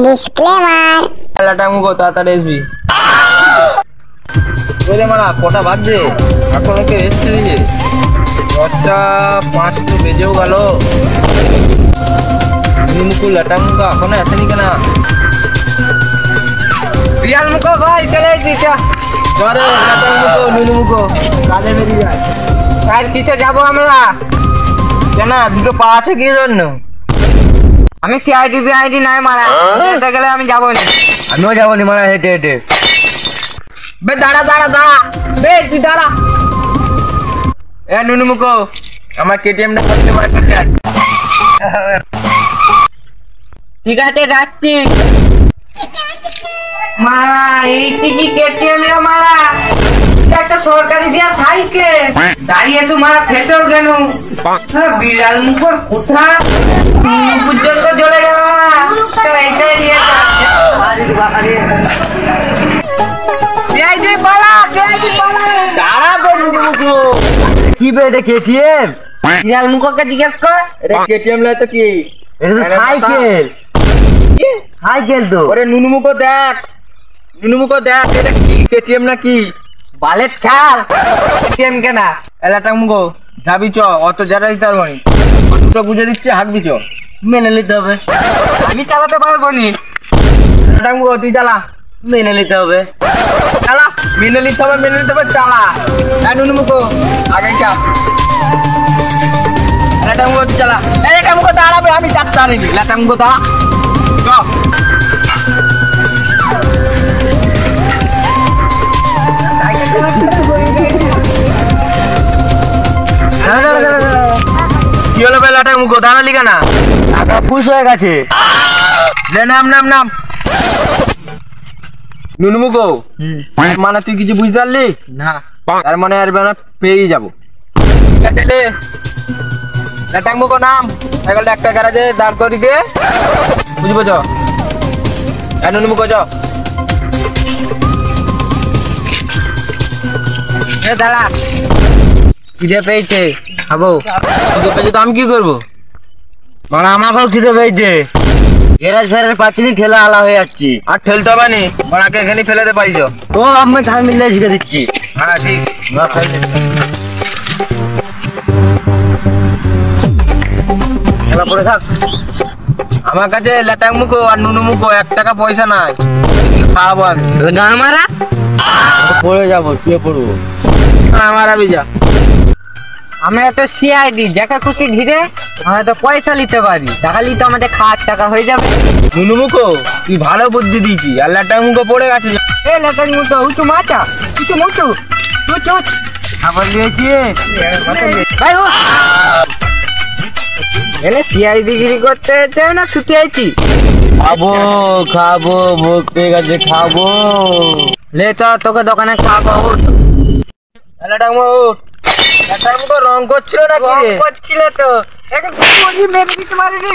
Disclaimer. খেলাটা মুখো তাড়াতাড়ি আসবি। ওরে মারা কটা বাজছে? এখন ওকে এসছে যে 10টা 5 তো বেজেও গেল। মুকুল লাটা মুখো এখনো আসেনি কেন? রিয়াল মুখো ভাই চলে এসেছিস। চরে লাটা মুখো নুনু মুখো কাজে বেরিয়ে যায়। কাল কিসে যাবো আমরা? কেন দুটো পা আছে কি জন্য? আমি সিআইডি বিআইডি নাই মারা, যেতে গেলে আমি যাবো না। আমিও যাবো নি মারা হেঁটে হেঁটে। বে দাঁড়া দাঁড়া দাঁড়া, বে তুই দাঁড়া। এ নুনু মুখো আমার কেটিএমটা করতে পারে। ঠিক আছে যাচ্ছি। মারা এইটি কি কেটিএম রে মারা? এটা একটা সরকারি দিয়া সাইকেল। দাঁড়িয়ে তো মারা ফেসেও কেন? বিড়াল মুখর কোথা পর্যন্ত জোরে যাবে মারা। তো এইটাই নিয়ে সিআইডি পালা, সিআইডি পালা। দাঁড়া বন্ধু মুখো। কি বে এটা কেটিএম? বিড়াল মুখকে জিজ্ঞেস কর। এটা কেটিএম লাই তো কি? এটা তো সাইকেল। সাইকেল তো। ওরে নুনু মুখো দেখ, নুনু মুখো দেখ এটা কি কেটিএম না কি? বালের ছাল কেটিএম কেনা। এলাটা মুখো যাবি চ, অত যারা দিতে পারবো নি। অতটা বুঝে দিচ্ছে হাঁকবি চ। মেনে নিতে হবে। আমি চালাতে পারবো নি। এলাটা মুখো তুই চালা। মেনে নিতে হবে। চালা মেনে নিতে হবে, মেনে নিতে হবে চালা। হ্যাঁ নুনু মুখো আগে চাপ। এলাটা মুখো তুই চালা। এলাটা মুখো দাঁড়াবে, আমি চাপতে আনিনি। এলাটা মুখো দাঁড়া চ। কি হলো বেলাটা মুখো দাঁড়ালি কেনা? টাকা ফুস হয়ে গেছে। নাম নাম নাম নুনু মুখো। মানে তুই কিছু বুঝতে পারলি না। তার মানে আর মানে পেয়েই যাবো। লাটাং মুখো নাম সাইকেলটা একটা গ্যারাজে দাঁড় করি দিয়ে বুঝবো চ। নুনু মুখো চ। দাঁড়া, খিদে পেয়েছে খাবো। খিদে পেয়েছে তো আমি কি করবো? মানে আমাকেও খিদে পেয়েছে। গ্যারাজ ফেরাজ পাচ্ছি নি, ঠেলা আলা হয়ে যাচ্ছি। আর ঠেলতে হবে নি, মাকে এখানে ফেলে দে পাইছ। ও আমি ধান মিলে শিখে দিচ্ছি। হ্যাঁ ঠিক। খেলা পরে থাক। আমার কাছে লাটাং মুখো আর নুনু মুখো 1 টাকা পয়সা নাই, খাওয়াবো আমি। না মারা পড়ে যাবো, শুয়ে পড়বো। আমার আবি যা। আমি একটা সিআইডি দেখা খুশি ধীরে আমরা তো পয়সা নিতে পারি। টাকা নিতে আমাদের খাওয়ার টাকা হয়ে যাবে। নুনু মুখো তুই ভালো বুদ্ধি দিয়েছি, আর লাটাং মুখো পড়ে গেছে। এ লেটার মুটো উঁচু মাচা, উঁচু মুচু উঁচু খাবার দিয়েছি। ভাই ও এনে সিআইডি গিরি করতে চাই না ছুটি আইছি। খাবো খাবো, ভোগ পেয়ে গেছে, খাবো। লে তো তোকে দোকানে খাবো। লাটাং মুখো লাটাং মুখো রং করছিল নাকি রে? করছিলে তো একটা গুলি মেরে দিতে পারি রে।